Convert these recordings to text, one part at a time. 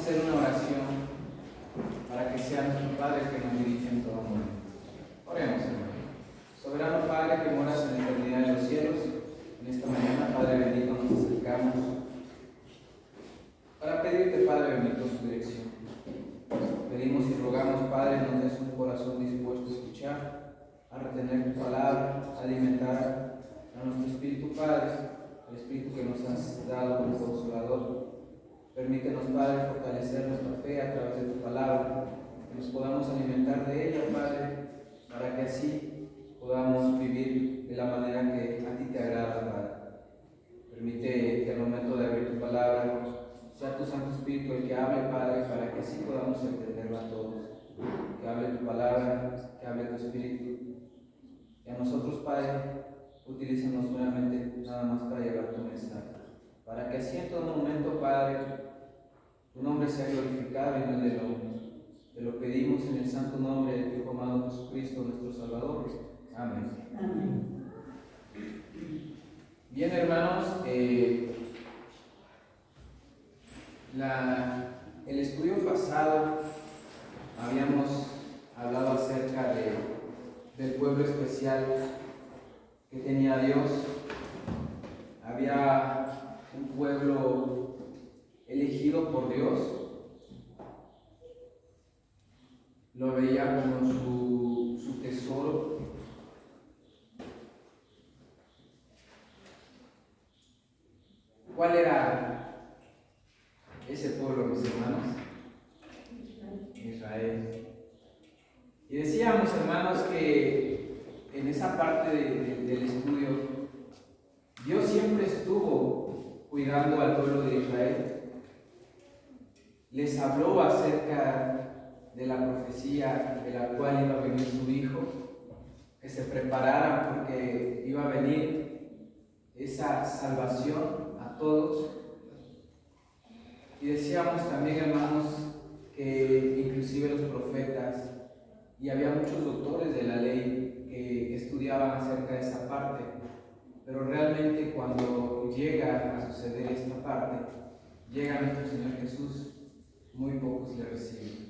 hacer una oración para que sea nuestro Padre que nos dirige en todo momento. Oremos, hermano. Soberano Padre que moras en la eternidad de los cielos, en esta mañana, Padre bendito, nos acercamos para pedirte, Padre bendito, su dirección. Pedimos y rogamos, Padre, nos des un corazón dispuesto a escuchar, a retener tu palabra, a alimentar a nuestro espíritu, Padre, el espíritu que nos has dado como consolador. Permítenos, Padre, fortalecer nuestra fe a través de tu palabra, que nos podamos alimentar de ella, Padre, para que así podamos vivir de la manera que a ti te agrada, Padre. Permite que al momento de abrir tu palabra sea tu Santo Espíritu el que hable, Padre, para que así podamos entenderla todos. Que hable tu palabra, que hable tu Espíritu. Y a nosotros, Padre, utilízanos nuevamente nada más para llevar tu mensaje. Para que así en todo momento, Padre, tu nombre sea glorificado y no el del hombre. Te lo pedimos en el santo nombre de tu Hijo amado Jesucristo, nuestro Salvador. Amén. Amén. Bien, hermanos, el estudio pasado habíamos hablado acerca del pueblo especial que tenía Dios. Había un pueblo elegido por Dios, lo veía como su tesoro. ¿Cuál era ese pueblo, mis hermanos? Israel. Y decíamos, hermanos, que en esa parte del estudio, Dios siempre estuvo cuidando al pueblo de Israel. Les habló acerca de la profecía de la cual iba a venir su Hijo, que se prepararan porque iba a venir esa salvación a todos. Y decíamos también, hermanos, que inclusive los profetas, y había muchos doctores de la ley que estudiaban acerca de esa parte, pero realmente cuando llega a suceder esta parte, llega nuestro Señor Jesús, muy pocos le reciben.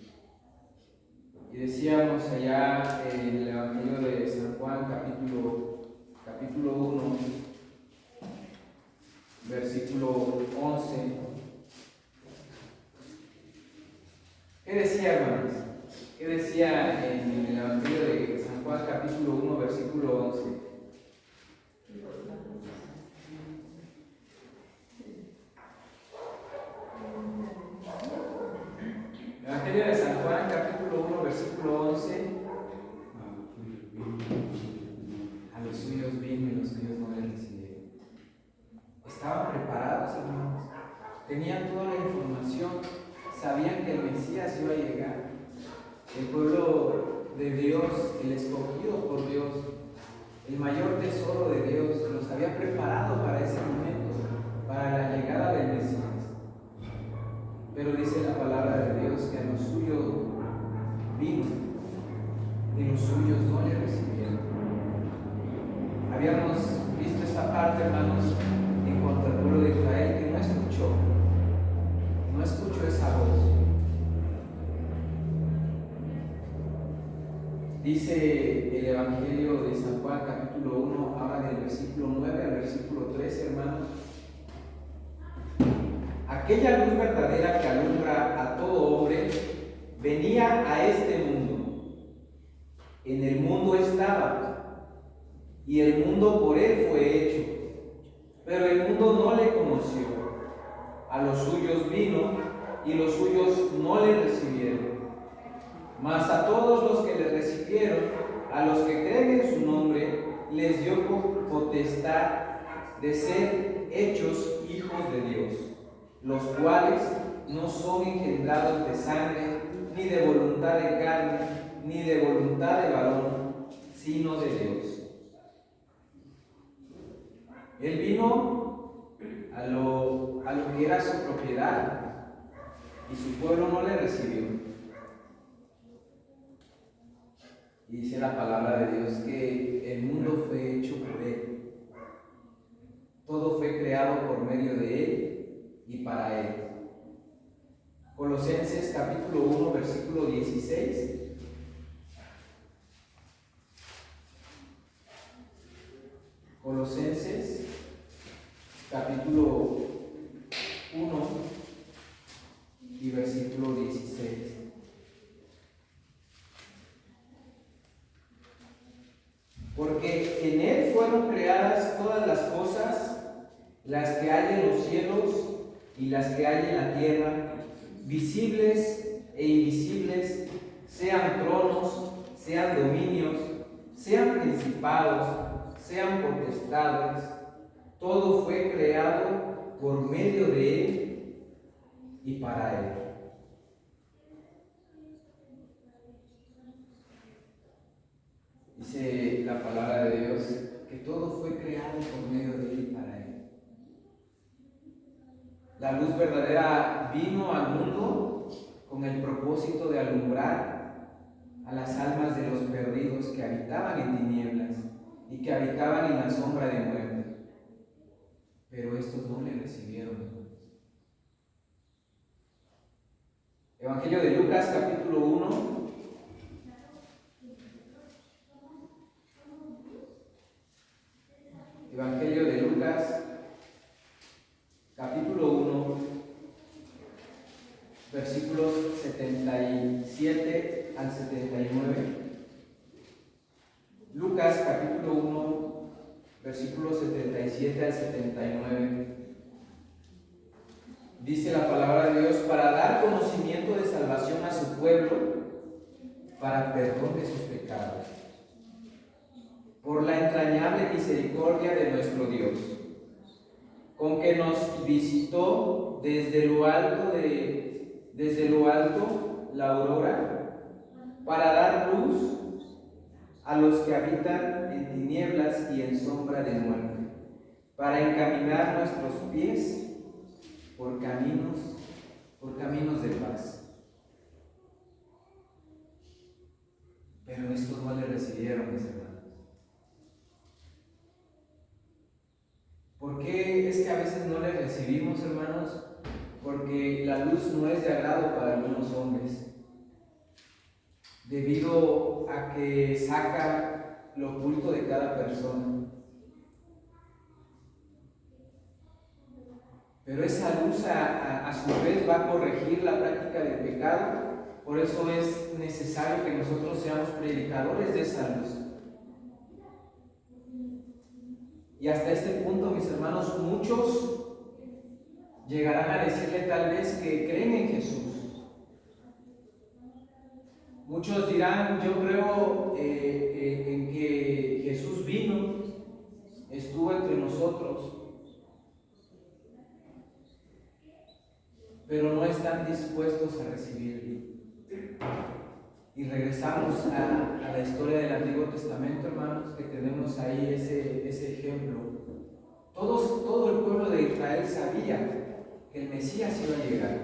Y decíamos allá en el Evangelio de San Juan, capítulo 1, versículo 11. ¿Qué decía, hermanos? ¿Qué decía en el Evangelio de San Juan, capítulo 1, versículo 11? Evangelio de San Juan, capítulo 1, versículo 11. A los suyos vino y los suyos no le recibieron. Estaban preparados, hermanos. Tenían toda la información. Sabían que el Mesías iba a llegar. El pueblo de Dios, el escogido por Dios, el mayor tesoro de Dios, los había preparado para ese momento, para la llegada del Mesías. Pero dice la palabra de Dios que a los suyos vino y los suyos no le recibieron. Habíamos visto esta parte, hermanos, en cuanto al pueblo de Israel, que no escuchó esa voz. Dice el Evangelio de San Juan, capítulo 1, habla del versículo 9 al versículo 13, hermanos. Aquella luz verdadera que alumbra a todo hombre venía a este mundo. En el mundo estaba, y el mundo por él fue hecho, pero el mundo no le conoció. A los suyos vino, y los suyos no le recibieron. Mas a todos los que le recibieron, a los que creen en su nombre, les dio potestad de ser hechos hijos de Dios, los cuales no son engendrados de sangre, ni de voluntad de carne, ni de voluntad de varón, sino de Dios. Él vino a lo que era su propiedad, y su pueblo no le recibió. Y dice la palabra de Dios que el mundo fue hecho por Él. Todo fue creado por medio de Él y para Él. Colosenses capítulo 1, versículo 16. Colosenses capítulo 1 y versículo 16. Porque en Él fueron creadas todas las cosas, las que hay en los cielos y las que hay en la tierra, visibles e invisibles, sean tronos, sean dominios, sean principados, sean potestades. Todo fue creado por medio de Él y para Él. Dice la palabra de Dios que todo fue creado por medio de Él y para Él. La luz verdadera vino al mundo con el propósito de alumbrar a las almas de los perdidos que habitaban en tinieblas y que habitaban en la sombra de muerte. Pero estos no le recibieron. Evangelio de Lucas, capítulo 1. Evangelio de Lucas, capítulo 1, versículos 77 al 79. Lucas, capítulo 1, versículos 77 al 79. Dice la palabra de Dios: para dar conocimiento de salvación a su pueblo, para perdón de sus pecados, por la entrañable misericordia de nuestro Dios, con que nos visitó desde lo alto la aurora, para dar luz a los que habitan en tinieblas y en sombra de muerte, para encaminar nuestros pies por caminos de paz. Pero estos no le recibieron, mis hermanos. ¿Por qué es que a veces no le recibimos, hermanos? Porque la luz no es de agrado para algunos hombres, debido a que saca lo oculto de cada persona. Pero esa luz a su vez va a corregir la práctica del pecado. Por eso es necesario que nosotros seamos predicadores de esa luz. Y hasta este punto, mis hermanos, muchos llegarán a decirle tal vez que creen en Jesús. Muchos dirán: yo creo en que Jesús vino, estuvo entre nosotros, pero no están dispuestos a recibirlo. Y regresamos a la historia del Antiguo Testamento, hermanos, que tenemos ahí ese ejemplo. Todo el pueblo de Israel sabía que el Mesías iba a llegar.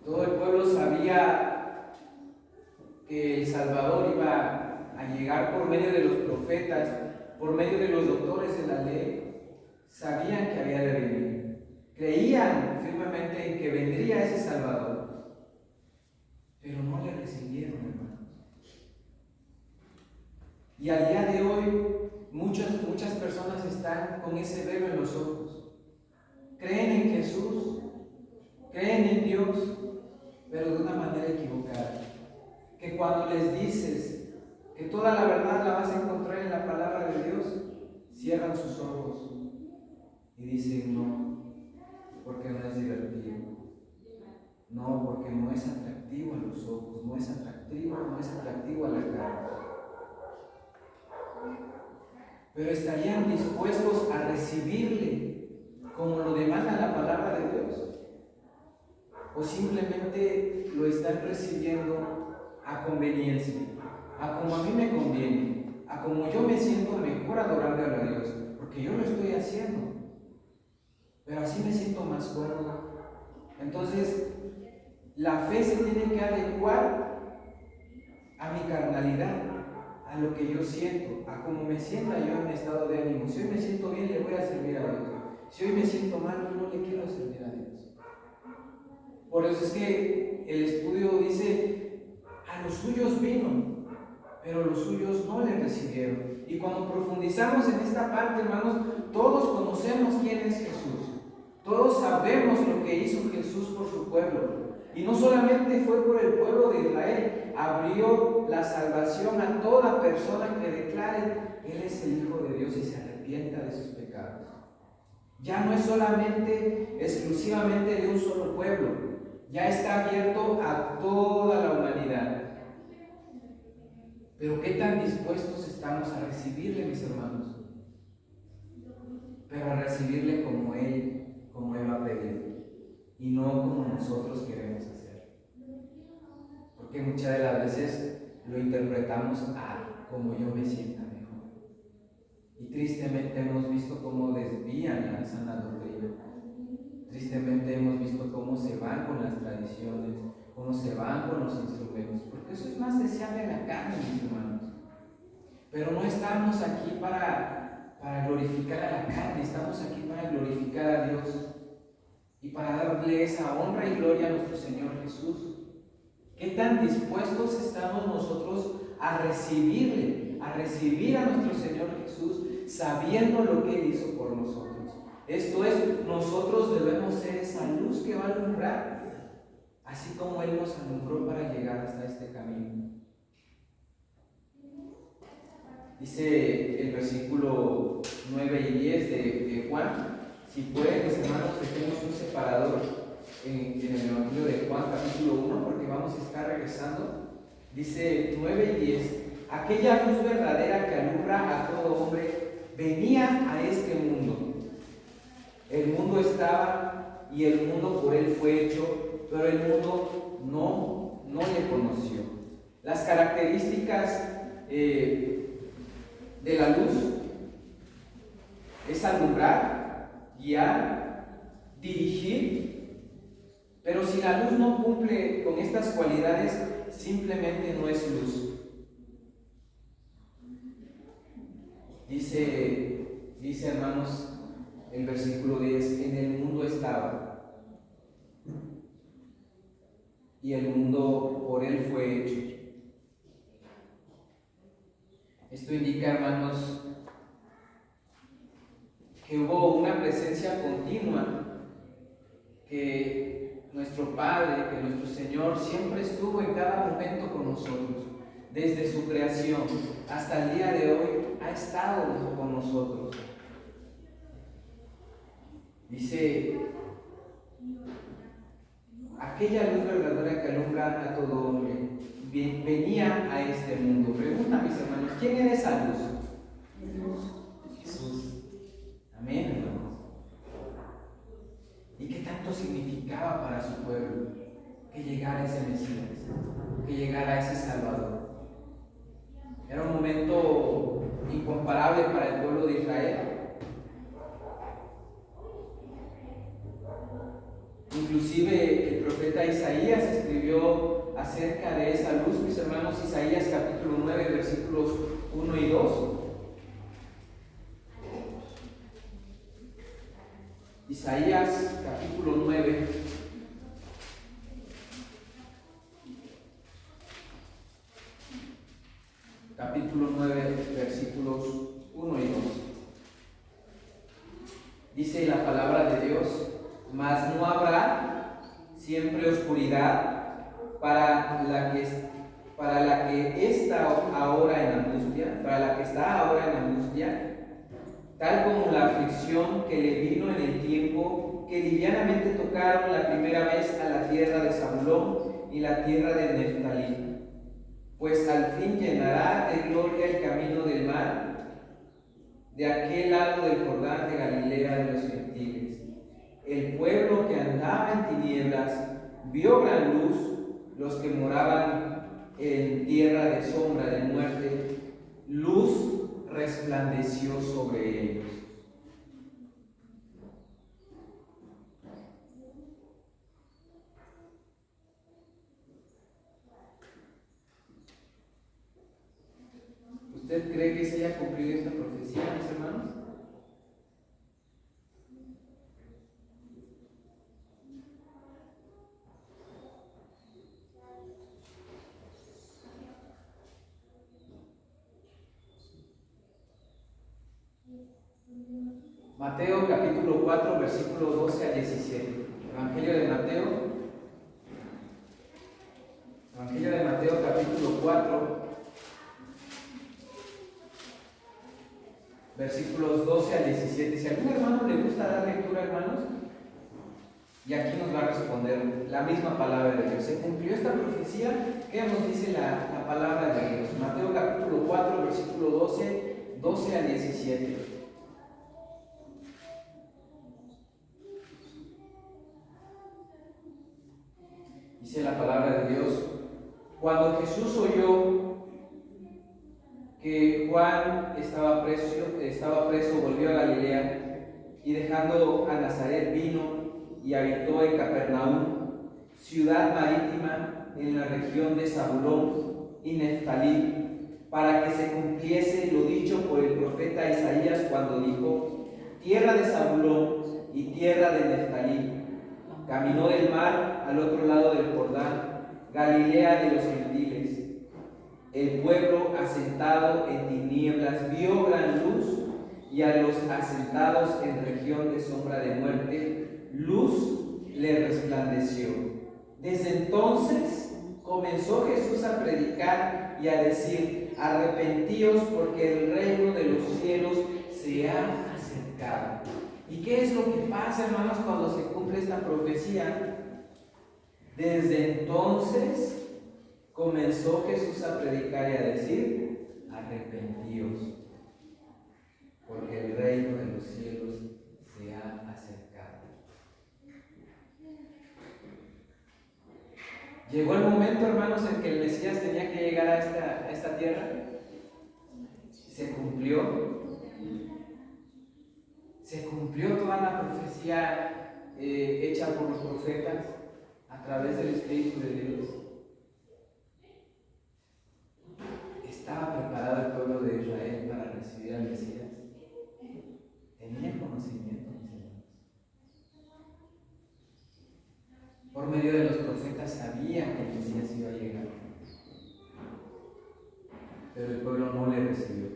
Todo el pueblo sabía que el Salvador iba a llegar por medio de los profetas, por medio de los doctores de la ley. Sabían que había de venir. Creían firmemente en que vendría ese Salvador. Pero no le recibieron, hermanos. Y al día de hoy, muchas personas están con ese velo en los ojos. Creen en Jesús, creen en Dios, pero de una manera equivocada. Que cuando les dices que toda la verdad la vas a encontrar en la palabra de Dios, cierran sus ojos y dicen no, porque no es divertido. No, porque no es atractivo a los ojos, no es atractivo a la cara. Pero estarían dispuestos a recibirle como lo demanda la palabra de Dios, o simplemente lo están recibiendo a conveniencia, a como a mí me conviene, a como yo me siento mejor adorando a Dios, porque yo lo estoy haciendo, pero así me siento más cómodo. Entonces, la fe se tiene que adecuar a mi carnalidad, a lo que yo siento, a cómo me sienta yo en mi estado de ánimo. Si hoy me siento bien, le voy a servir a Dios. Si hoy me siento mal, yo no le quiero servir a Dios. Por eso es que el estudio dice, a los suyos vino, pero los suyos no le recibieron. Y cuando profundizamos en esta parte, hermanos, todos conocemos quién es Jesús. Todos sabemos lo que hizo Jesús por su pueblo. Y no solamente fue por el pueblo de Israel, abrió la salvación a toda persona que declare Él es el Hijo de Dios y se arrepienta de sus pecados. Ya no es solamente, exclusivamente de un solo pueblo, ya está abierto a toda la humanidad. Pero ¿qué tan dispuestos estamos a recibirle, mis hermanos? Pero a recibirle como Él va a pedir, y no como nosotros queremos hacer. Porque muchas de las veces lo interpretamos como yo me sienta mejor. Y tristemente hemos visto cómo desvían la sana doctrina. Tristemente hemos visto cómo se van con las tradiciones, cómo se van con los instrumentos, porque eso es más deseable en la carne, mis hermanos. Pero no estamos aquí para glorificar a la carne, estamos aquí para glorificar a Dios y para darle esa honra y gloria a nuestro Señor Jesús. ¿Qué tan dispuestos estamos nosotros a recibirle, a recibir a nuestro Señor Jesús, sabiendo lo que Él hizo por nosotros? Esto es, nosotros debemos ser esa luz que va a alumbrar, así como Él nos alumbró para llegar hasta este camino. Dice el versículo 9 y 10 de Juan. Si pueden, mis hermanos, dejemos un separador en el Evangelio de Juan, capítulo 1, porque vamos a estar regresando. Dice 9 y 10. Aquella luz verdadera que alumbra a todo hombre venía a este mundo. El mundo estaba y el mundo por él fue hecho, pero el mundo no le conoció. Las características de la luz es alumbrar, guiar, dirigir, pero si la luz no cumple con estas cualidades, simplemente no es luz. Dice hermanos, el versículo 10, en el mundo estaba, y el mundo por él fue hecho. Esto indica, hermanos, que hubo una presencia continua, que nuestro Padre, que nuestro Señor siempre estuvo en cada momento con nosotros, desde su creación hasta el día de hoy ha estado con nosotros. Dice, aquella luz verdadera que alumbra a todo hombre venía a este mundo. Pregunta, mis hermanos, ¿quién era esa luz? Jesús. Amén, hermanos. ¿Y qué tanto significaba para su pueblo que llegara ese Mesías, que llegara ese Salvador? Era un momento incomparable para el pueblo de Israel. Inclusive el profeta Isaías escribió acerca de esa luz, mis hermanos. Isaías capítulo 9, versículos 1 y 2. Isaías capítulo 9, versículos 1 y 2. Dice la palabra de Dios: mas no habrá siempre oscuridad para la que está ahora en angustia, tal como la aflicción que le vino en el tiempo que livianamente tocaron la primera vez a la tierra de Zabulón y la tierra de Neftalí. Pues al fin llenará de gloria el camino del mar, de aquel lado del Jordán de Galilea de los gentiles. El pueblo que andaba en tinieblas vio gran luz, los que moraban en tierra de sombra de muerte, luz resplandeció sobre ellos. ¿Usted cree que se haya cumplido esta profecía, mis hermanos? Mateo capítulo 4, versículo 12 al 17. Evangelio de Mateo. Evangelio de Mateo capítulo 4, versículos 12 al 17. Si a algún hermano le gusta dar lectura, hermanos, y aquí nos va a responder la misma palabra de Dios. ¿Se cumplió esta profecía? ¿Qué nos dice la palabra de Dios? Mateo capítulo 4, versículo 12 al 17. Dice la palabra de Dios: cuando Jesús oyó que Juan estaba preso, volvió a Galilea, y dejando a Nazaret vino y habitó en Capernaum, ciudad marítima en la región de Zabulón y Neftalí, para que se cumpliese lo dicho por el profeta Isaías cuando dijo: tierra de Zabulón y tierra de Neftalí, caminó del mar al otro lado del Jordán, Galilea de los gentiles. El pueblo asentado en tinieblas vio gran luz, y a los asentados en región de sombra de muerte, luz le resplandeció. Desde entonces comenzó Jesús a predicar y a decir: arrepentíos, porque el reino de los cielos se ha acercado. ¿Y qué es lo que pasa, hermanos, cuando se cumple esta profecía? Desde entonces comenzó Jesús a predicar y a decir: arrepentíos, porque el reino de los cielos se ha acercado. Llegó el momento, hermanos, en que el Mesías tenía que llegar a esta tierra. Se cumplió. Se cumplió toda la profecía hecha por los profetas a través del Espíritu de Dios. ¿Estaba preparado el pueblo de Israel para recibir al Mesías? Tenía conocimiento, mis hermanos. Por medio de los profetas sabía que el Mesías iba a llegar, pero el pueblo no le recibió.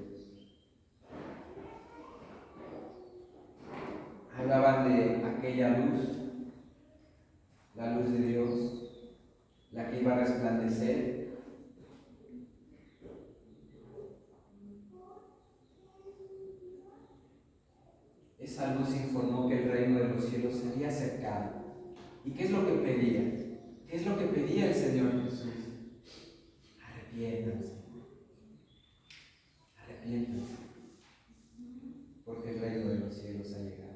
Hablaban de aquella luz, la luz de Dios, la que iba a resplandecer. Esa luz informó que el reino de los cielos se había acercado. ¿Y qué es lo que pedía? ¿Qué es lo que pedía el Señor Jesús? Arrepiéntanse. Arrepiéntanse, porque el reino de los cielos ha llegado.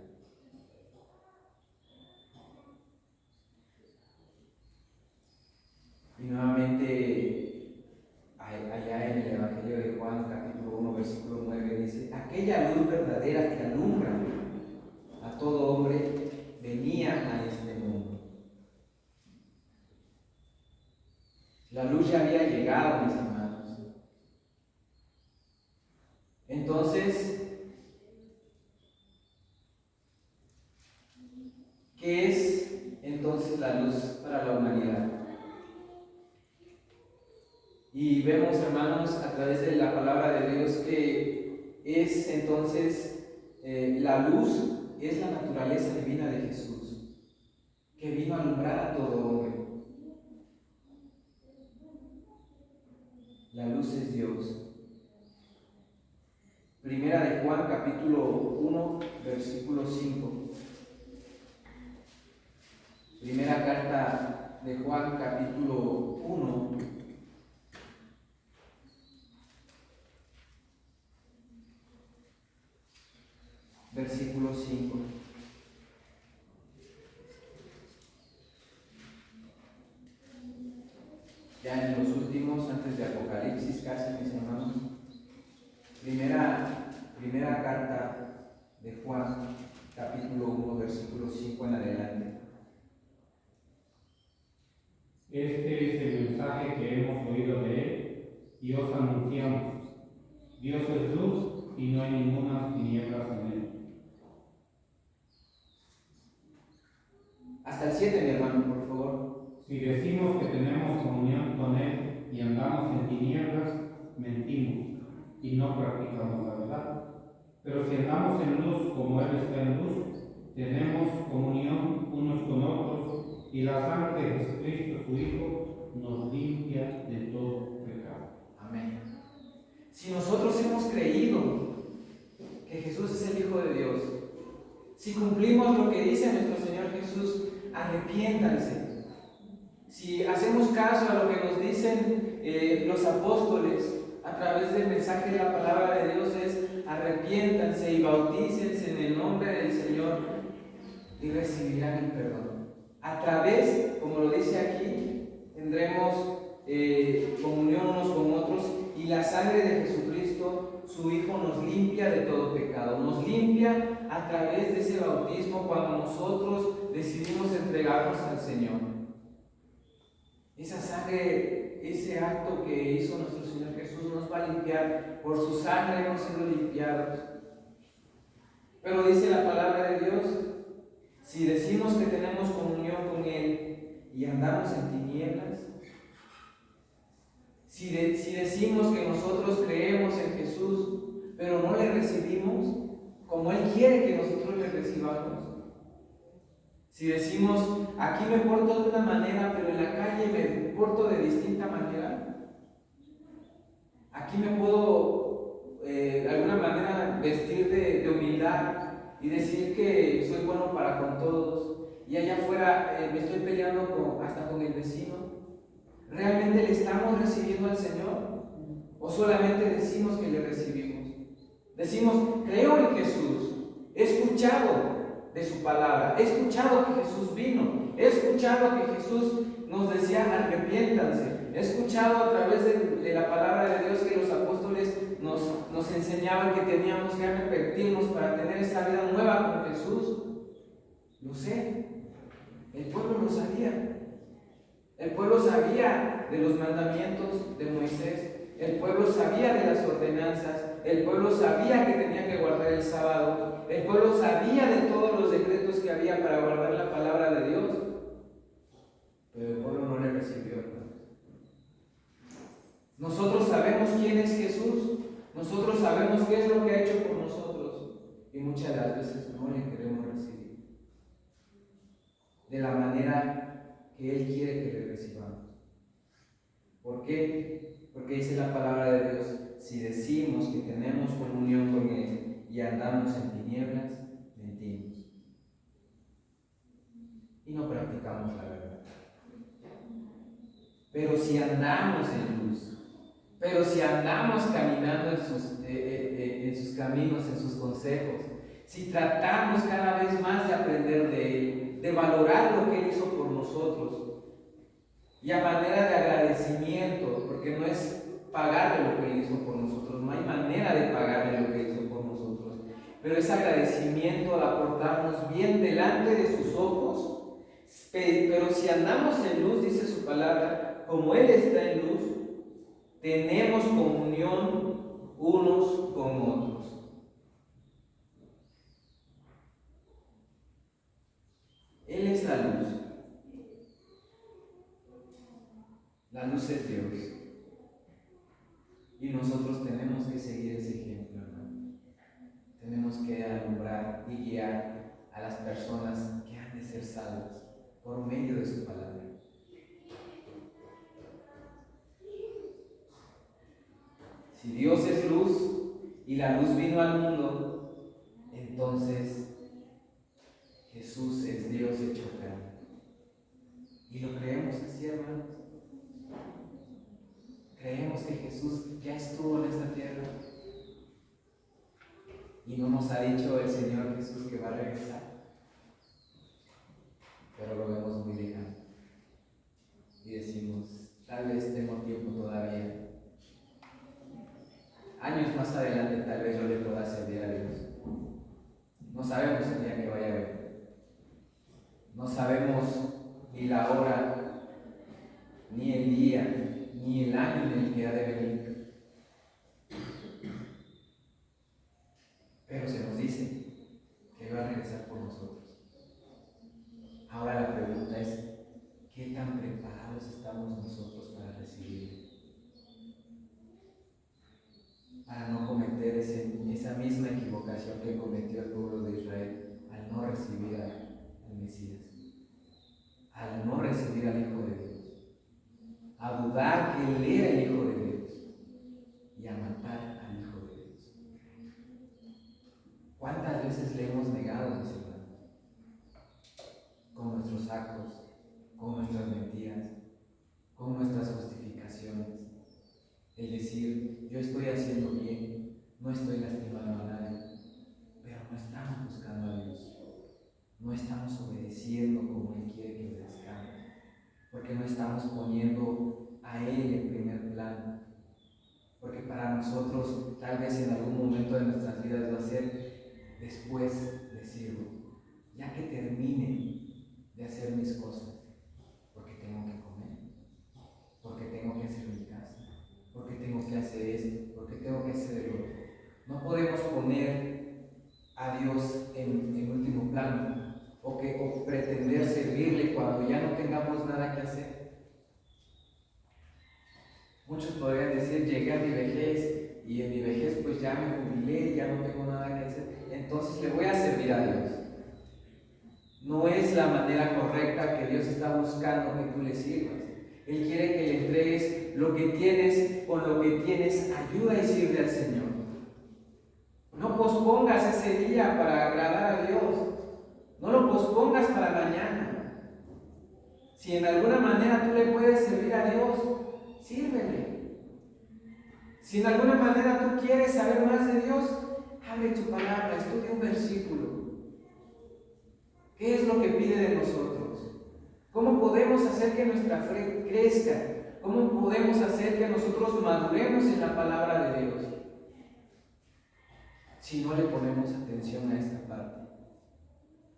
Y nuevamente, allá en el Evangelio de Juan, capítulo 1, versículo 9, dice: aquella luz verdadera que alumbra a todo hombre venía a este mundo. La luz ya había llegado, mis hermanos. Entonces, ¿qué es entonces la luz para la humanidad? Y vemos, hermanos, a través de la palabra de Dios que es entonces la luz es la naturaleza divina de Jesús, que vino a alumbrar a todo hombre. La luz es Dios. Primera de Juan, capítulo 1, versículo 5. Primera carta de Juan, capítulo 1, versículo 5. Ya en los últimos, antes de Apocalipsis casi, mis hermanos. Primera carta de Juan, capítulo 1, versículo 5 en adelante. Este es el mensaje que hemos oído de él y os anunciamos. Dios es luz y no hay ninguna tinieblas en él. Hasta el 7, mi hermano, por favor. Si decimos que tenemos comunión con él y andamos en tinieblas, mentimos y no practicamos la verdad. Pero si andamos en luz como Él está en luz, tenemos comunión unos con otros, y la sangre de Jesucristo, su Hijo, nos limpia de todo pecado. Amén. Si nosotros hemos creído que Jesús es el Hijo de Dios, si cumplimos lo que dice nuestro Señor Jesús, arrepiéntanse. Si hacemos caso a lo que nos dicen los apóstoles a través del mensaje de la palabra de Dios, es arrepiéntanse y bautícense en el nombre del Señor y recibirán el perdón. A través, como lo dice aquí, tendremos comunión unos con otros, y la sangre de Jesucristo, su Hijo, nos limpia de todo pecado. Nos limpia a través de ese bautismo cuando nosotros decidimos entregarnos al Señor. Esa sangre, ese acto que hizo nuestro Señor Jesús nos va a limpiar. Por su sangre hemos sido limpiados. Pero dice la palabra de Dios, si decimos que tenemos comunión con Él y andamos en tinieblas, si decimos que nosotros creemos en Jesús, pero no le recibimos como Él quiere que nosotros le recibamos, si decimos, aquí me porto de una manera, pero en la calle me porto de distinta manera, aquí me puedo de alguna manera vestir de humildad y decir que soy bueno para con todos, y allá afuera me estoy peleando hasta con el vecino, ¿realmente le estamos recibiendo al Señor? ¿O solamente decimos que le recibimos? Decimos, creo en Jesús, he escuchado de su palabra, he escuchado que Jesús vino, he escuchado que Jesús nos decía arrepiéntanse, he escuchado a través de la palabra de Dios que los apóstoles nos enseñaban que teníamos que arrepentirnos para tener esa vida nueva con Jesús. Lo sé, el pueblo lo sabía. El pueblo sabía de los mandamientos de Moisés, el pueblo sabía de las ordenanzas, el pueblo sabía que tenía que guardar el sábado, el pueblo sabía de todos los decretos que había para guardar la palabra de Dios, pero el pueblo no le recibió. Nosotros sabemos quién es Jesús, nosotros sabemos qué es lo que ha hecho por nosotros, y muchas de las veces no le queremos recibir de la manera que Él quiere que le recibamos. ¿Por qué? Porque dice la palabra de Dios, si decimos que tenemos comunión con Él y andamos en tinieblas, mentimos y no practicamos la verdad. Pero si andamos en luz, pero si andamos caminando en sus caminos, en sus consejos, si tratamos cada vez más de aprender de Él, de valorar lo que Él hizo por nosotros, y a manera de agradecimiento, porque no es pagarle lo que Él hizo por nosotros, no hay manera de pagarle lo que hizo por nosotros, pero es agradecimiento de aportarnos bien delante de sus ojos. Pero si andamos en luz, dice su palabra, como Él está en luz, tenemos comunión unos con otros. Él es la luz. La luz es Dios. Y nosotros tenemos que seguir ese ejemplo, hermano. Tenemos que alumbrar y guiar a las personas que han de ser salvas por medio de su palabra. Si Dios es luz y la luz vino al mundo, entonces Jesús es Dios hecho carne. Y lo creemos así, hermanos. Creemos que Jesús ya estuvo en esta tierra y no nos ha dicho el Señor Jesús que va a regresar, pero lo vemos muy lejano y decimos, tal vez tengo tiempo todavía, años más adelante tal vez yo le pueda servir a Dios. No sabemos el día que vaya a ver, no sabemos ni la hora, ni el día, ni el año en el que ha de venir. Pero se nos dice que va a regresar por nosotros. Ahora la pregunta es, ¿qué tan preparados estamos nosotros para recibirlo? Para no cometer esa misma equivocación que cometió el pueblo de Israel al no recibir al Mesías, al no recibir al Hijo de Dios, a dudar que Él era el Hijo de Dios y a matar al Hijo de Dios. ¿Cuántas veces le hemos negado, mis hermanos? Con nuestros actos, con nuestras mentiras, con nuestras justificaciones. Es decir, yo estoy haciendo bien, no estoy lastimando a nadie, pero no estamos buscando a Dios, no estamos obedeciendo como Él quiere que obedezcamos, porque no estamos poniendo a Él en primer plano, porque para nosotros tal vez en algún momento de nuestras vidas va a ser después decirlo, ya que termine de hacer mis cosas, porque tengo que comer, porque tengo que hacer mi casa, porque tengo que hacer esto, porque tengo que hacer el otro. No podemos poner a Dios en último plano o pretender servirle cuando ya no tengamos nada que hacer. Muchos podrían decir, llegué a mi vejez y en mi vejez pues ya me jubilé, ya no tengo nada que hacer, entonces le voy a servir a Dios. No es la manera correcta que Dios está buscando que tú le sirvas. Él quiere que le entregues lo que tienes, con lo que tienes, ayuda y sirve al Señor. No pospongas ese día para agradar a Dios. No lo pospongas para mañana. Si en alguna manera tú le puedes servir a Dios, sírvele. Si en alguna manera tú quieres saber más de Dios, abre tu palabra, estudia un versículo. ¿Qué es lo que pide de nosotros? ¿Cómo podemos hacer que nuestra fe crezca? ¿Cómo podemos hacer que nosotros maduremos en la palabra de Dios? Si no le ponemos atención a esta parte.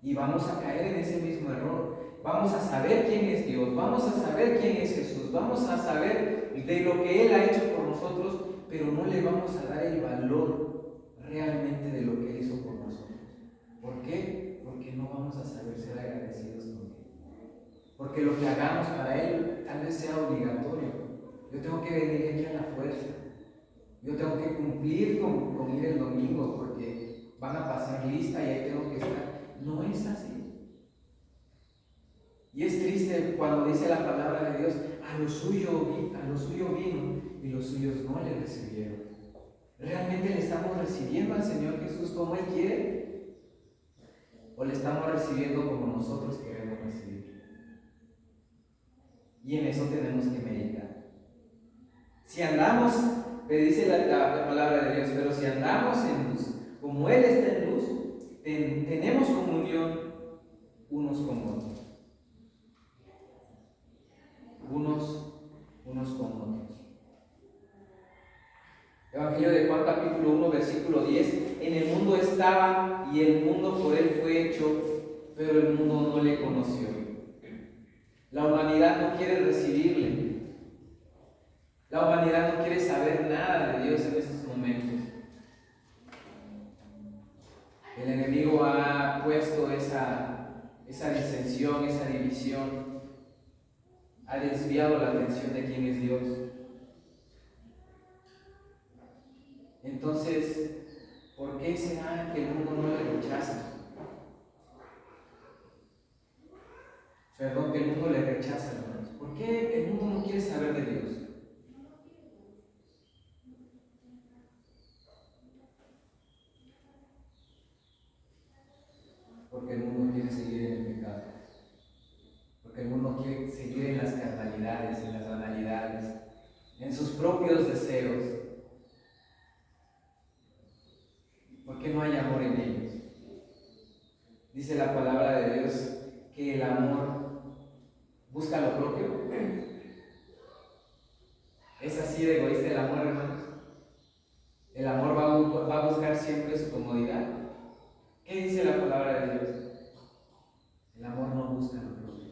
Y vamos a caer en ese mismo error. Vamos a saber quién es Dios, vamos a saber quién es Jesús, vamos a saber de lo que Él ha hecho por nosotros, pero no le vamos a dar el valor realmente de lo que Él hizo por nosotros. ¿Por qué? Porque no vamos a saber ser agradecidos con Él. Porque lo que hagamos para Él tal vez sea obligatorio. Yo tengo que venir aquí a la fuerza. Yo tengo que cumplir con ir el domingo porque van a pasar lista y ahí tengo que estar. No es así. Y es triste cuando dice la palabra de Dios, a lo suyo vino y los suyos no le recibieron. ¿Realmente le estamos recibiendo al Señor Jesús como Él quiere? ¿O le estamos recibiendo como nosotros queremos recibir? Y en eso tenemos que meditar. Si andamos, me dice la palabra de Dios, pero si andamos en luz, como Él está en luz, tenemos comunión unos con otros. Unos con otros. Evangelio de Juan capítulo 1 versículo 10, en el mundo estaba y el mundo por Él fue hecho, pero el mundo no le conoció. La humanidad no quiere recibirle. La humanidad no quiere saber nada de Dios en estos momentos. El enemigo ha puesto esa disensión, esa división, ha desviado la atención de quién es Dios. Entonces, ¿por qué será que el mundo no le rechaza? Perdón, que el mundo le rechaza, hermanos. ¿Por qué el mundo no quiere saber de Dios? Porque el mundo quiere seguir en el pecado. Porque el mundo quiere seguir en las carnalidades, en las banalidades, en sus propios deseos. Porque no hay amor en ellos. Dice la palabra de Dios que el amor busca lo propio. ¿Es así de egoísta el amor, hermanos? El amor va a buscar siempre su comodidad. ¿Qué dice la palabra de Dios? El amor no busca lo propio.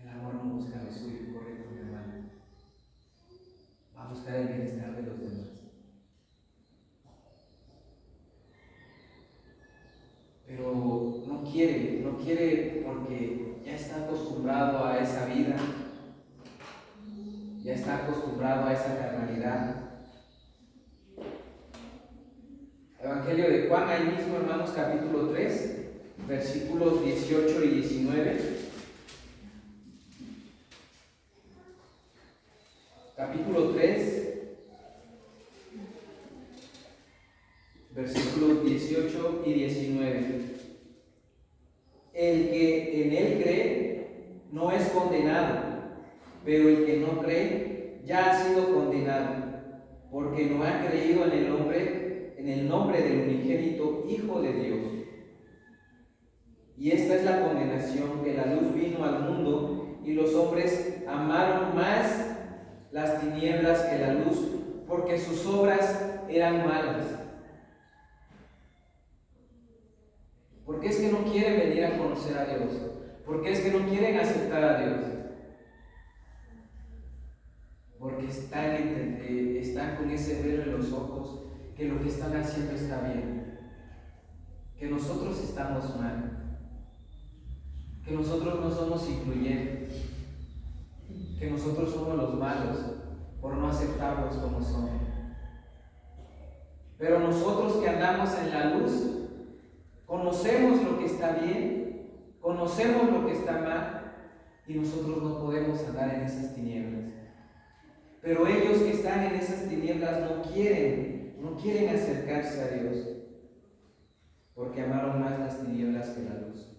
El amor no busca lo suyo, correcto, mi hermano. Va a buscar el bienestar de los demás. Pero no quiere porque ya está acostumbrado a esa vida, ya está acostumbrado a esa carnalidad. Evangelio de Juan, ahí mismo, hermanos, capítulo 3, versículos 18 y 19. Capítulo 3, versículos 18 y 19. El que en él cree no es condenado, pero el que no cree ya ha sido condenado, porque no ha creído en el nombre del unigénito Hijo de Dios. Y esta es la condenación, que la luz vino al mundo y los hombres amaron más las tinieblas que la luz, porque sus obras eran malas. ¿Por qué es que no quieren venir a conocer a Dios? ¿Por qué es que no quieren aceptar a Dios? Porque están con ese velo en los ojos, que lo que están haciendo está bien, que nosotros estamos mal, que nosotros no somos incluyentes, que nosotros somos los malos por no aceptarlos como son. Pero nosotros que andamos en la luz, conocemos lo que está bien, conocemos lo que está mal, y nosotros no podemos andar en esas tinieblas. Pero ellos que están en esas tinieblas no quieren acercarse a Dios, porque amaron más las tinieblas que la luz,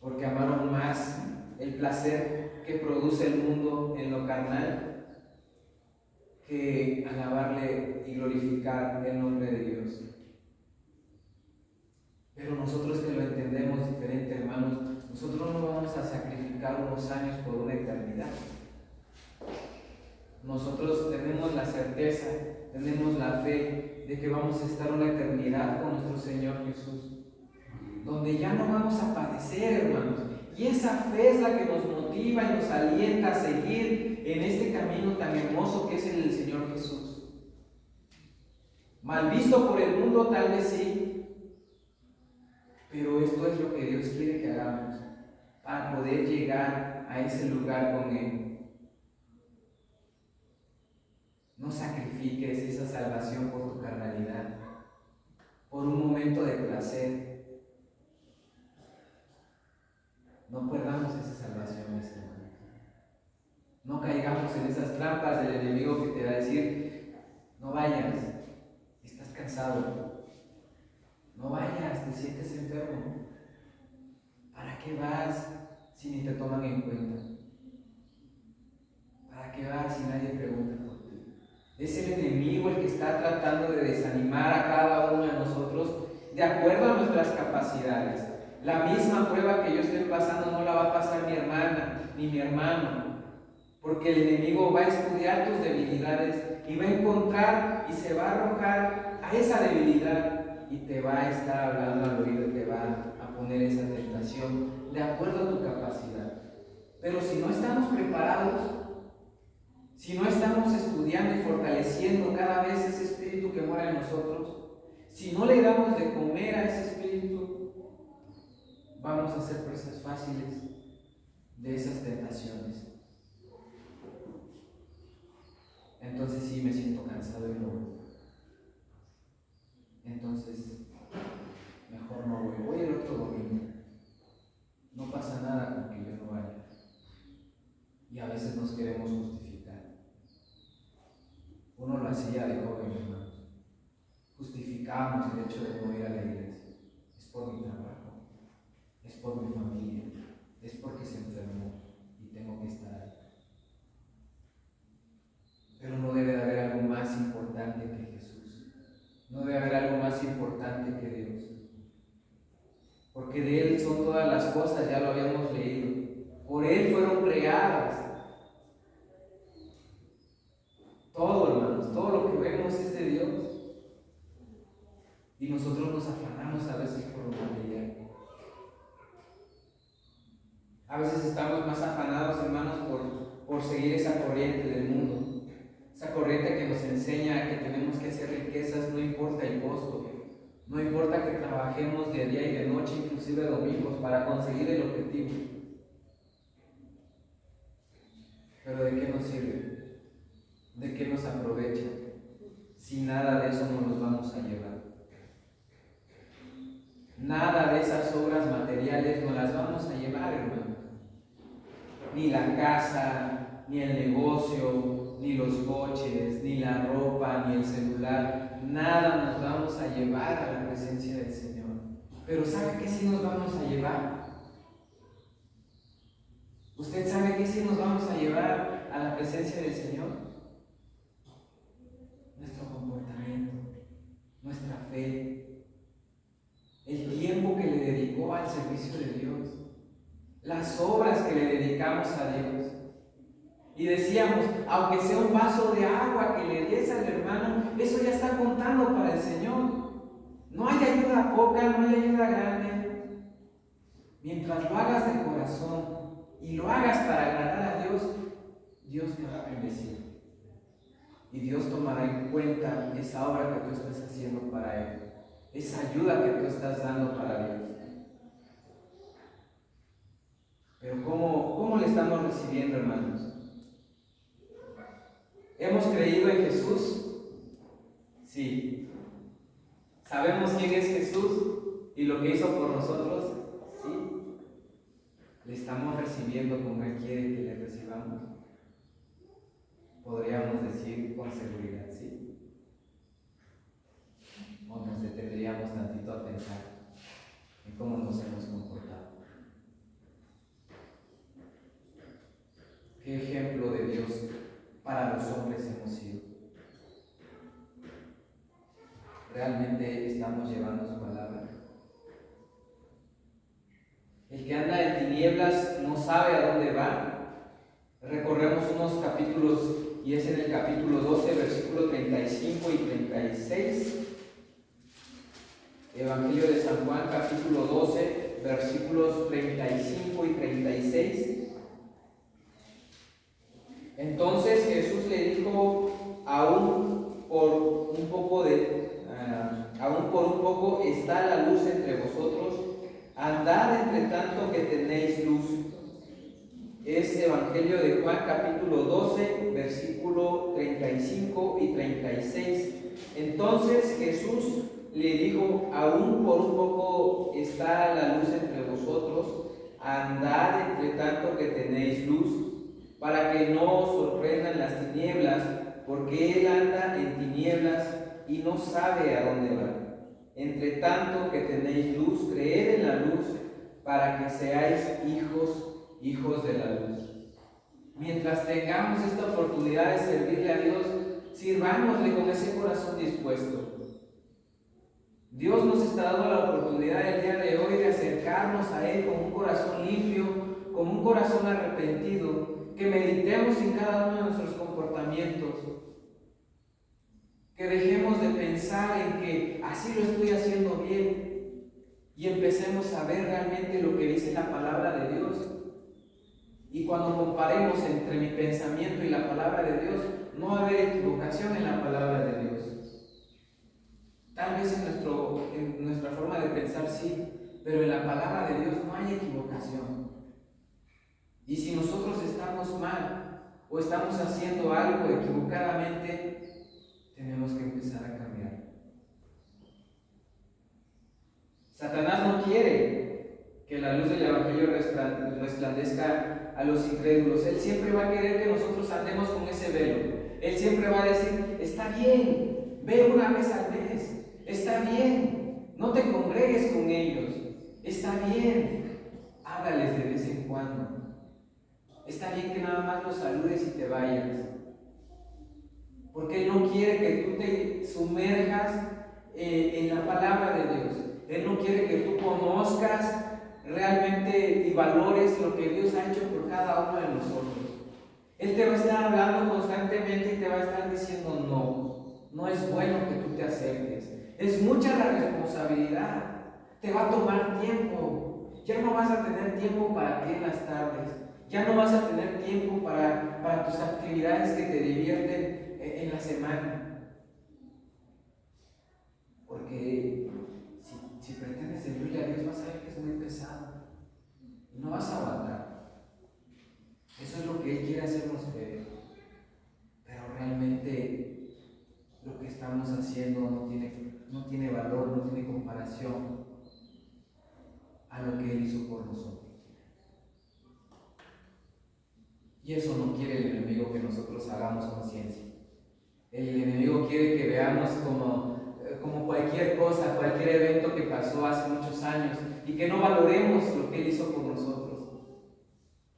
porque amaron más el placer que produce el mundo en lo carnal, que alabarle y glorificar el nombre de Dios. Pero nosotros que lo entendemos diferente, hermanos, nosotros no vamos a sacrificar unos años por una eternidad. Nosotros tenemos la certeza, tenemos la fe de que vamos a estar una eternidad con nuestro Señor Jesús, donde ya no vamos a padecer, hermanos. Y esa fe es la que nos motiva y nos alienta a seguir en este camino tan hermoso que es el del Señor Jesús. Mal visto por el mundo, tal vez sí, pero esto es lo que Dios quiere que hagamos para poder llegar a ese lugar con Él. No sacrifiques esa salvación por tu carnalidad, por un momento de placer. No perdamos esa salvación, mis hermanos. No caigamos en esas trampas del enemigo que te va a decir: no vayas, estás cansado. No vayas, te sientes enfermo. ¿Para qué vas si ni te toman en cuenta? ¿Para qué vas si nadie pregunta por ti? Es el enemigo el que está tratando de desanimar a cada uno de nosotros de acuerdo a nuestras capacidades. La misma prueba que yo estoy pasando no la va a pasar mi hermana ni mi hermano, porque el enemigo va a estudiar tus debilidades y va a encontrar y se va a arrojar a esa debilidad y te va a estar hablando al oído y te va a poner esa tentación de acuerdo a tu capacidad. Pero si no estamos preparados, si no estamos estudiando y fortaleciendo cada vez ese espíritu que mora en nosotros, si no le damos de comer a ese espíritu, vamos a ser presas fáciles de esas tentaciones. Entonces sí me siento cansado y no voy. Entonces, mejor no voy. Voy el otro domingo. No pasa nada con que yo no vaya. Y a veces nos queremos justificar. Uno lo hacía de joven, hermanos. Justificábamos el hecho de no ir a la iglesia. Es por mi trabajo, es por mi familia, es porque se enfermó y tengo que estar ahí. Pero no debe de haber algo más importante que Jesús. No debe haber algo más importante que Dios. Porque de Él son todas las cosas, ya lo habíamos leído. Por Él fueron creadas. Todo, hermanos, todo lo que vemos es de Dios. Y nosotros nos afanamos a veces por lo material. A veces estamos más afanados, hermanos, por seguir esa corriente del mundo. Esa corriente que nos enseña que tenemos que hacer riquezas, no importa el costo. No importa que trabajemos de día y de noche, inclusive domingos, para conseguir el objetivo. Pero ¿de qué nos sirve? ¿De qué nos aprovecha? Si nada de eso no nos vamos a llevar. Nada de esas obras materiales nos las vamos a llevar, hermano. Ni la casa, ni el negocio, ni los coches, ni la ropa, ni el celular. Nada nos vamos a llevar a la presencia del Señor. Pero ¿sabe qué sí nos vamos a llevar? ¿Usted sabe qué sí nos vamos a llevar a la presencia del Señor? Nuestro comportamiento, nuestra fe, el tiempo que le dedicó al servicio de Dios, las obras que le dedicamos a Dios. Y decíamos, aunque sea un vaso de agua que le des al hermano, eso ya está contando para el Señor. No hay ayuda poca, no hay ayuda grande. Mientras lo hagas de corazón y lo hagas para agradar a Dios, Dios te va a bendecir. Y Dios tomará en cuenta esa obra que tú estás haciendo para Él, esa ayuda que tú estás dando para Dios. Pero ¿cómo le estamos recibiendo, hermanos? ¿Hemos creído en Jesús? Sí. ¿Sabemos quién es Jesús y lo que hizo por nosotros? Sí. ¿Le estamos recibiendo como Él quiere que le recibamos? Podríamos decir con seguridad, sí. O nos detendríamos tantito a pensar en cómo nos hemos comportado. ¿Qué ejemplo de Dios para los hombres hemos sido? ¿Realmente estamos llevando su palabra? El que anda en tinieblas no sabe a dónde va. Recorremos unos capítulos y es en el capítulo 12, versículos 35 y 36. Evangelio de San Juan, capítulo 12, versículos 35 y 36. Entonces Jesús le dijo, aún por un poco está la luz entre vosotros, andad entre tanto que tenéis luz. Es Evangelio de Juan, capítulo 12, versículo 35 y 36. Entonces Jesús le dijo, aún por un poco está la luz entre vosotros, andad entre tanto que tenéis luz, para que no os sorprendan las tinieblas, porque él anda en tinieblas y no sabe a dónde va. Entre tanto que tenéis luz, creed en la luz, para que seáis hijos de la luz. Mientras tengamos esta oportunidad de servirle a Dios, sirvámosle con ese corazón dispuesto. Dios nos está dando la oportunidad el día de hoy de acercarnos a Él con un corazón limpio, con un corazón arrepentido, que meditemos en cada uno de nuestros comportamientos, que dejemos de pensar en que así lo estoy haciendo bien y empecemos a ver realmente lo que dice la palabra de Dios. Y cuando comparemos entre mi pensamiento y la palabra de Dios, no va a haber equivocación en la palabra de Dios. Tal vez en nuestra forma de pensar sí, pero en la palabra de Dios no hay equivocación. Y si nosotros estamos mal o estamos haciendo algo equivocadamente, tenemos que empezar a cambiar. Satanás no quiere que la luz del Evangelio resplandezca a los incrédulos. Él siempre va a querer que nosotros andemos con ese velo. Él siempre va a decir, está bien, ve una vez al mes, está bien, no te congregues con ellos, está bien, háblales de vez en cuando. Está bien que nada más los saludes y te vayas. Porque Él no quiere que tú te sumerjas en la palabra de Dios. Él no quiere que tú conozcas realmente y valores lo que Dios ha hecho por cada uno de nosotros. Él te va a estar hablando constantemente y te va a estar diciendo no es bueno que tú te acerques. Es mucha la responsabilidad. Te va a tomar tiempo. Ya no vas a tener tiempo para ti en las tardes. Ya no vas a tener tiempo para tus actividades que te divierten en la semana. Porque si pretendes servirle a Dios, vas a ver que es muy pesado. Y no vas a aguantar. Eso es lo que Él quiere hacernos ver. Pero realmente lo que estamos haciendo no tiene valor, no tiene comparación hizo por nosotros. Y eso no quiere el enemigo que nosotros hagamos conciencia. El enemigo quiere que veamos como cualquier cosa, cualquier evento que pasó hace muchos años y que no valoremos lo que Él hizo por nosotros.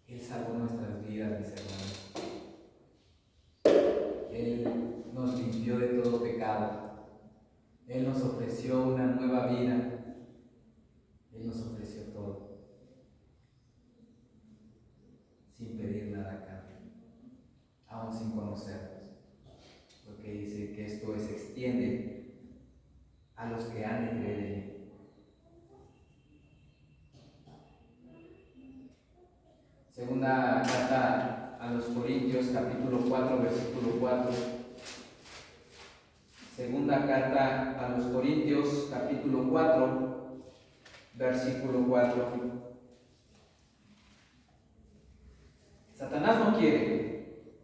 Él salvó nuestras vidas, mis hermanos. Él nos limpió de todo pecado. Él nos ofreció una nueva vida. Él nos ofreció todo, sin pedir nada a cambio, aún sin conocernos, porque dice que esto se extiende a los que han de creer en Él. Segunda carta a los Corintios, capítulo 4, versículo 4. Segunda carta a los Corintios, capítulo 4, versículo 4. Satanás no quiere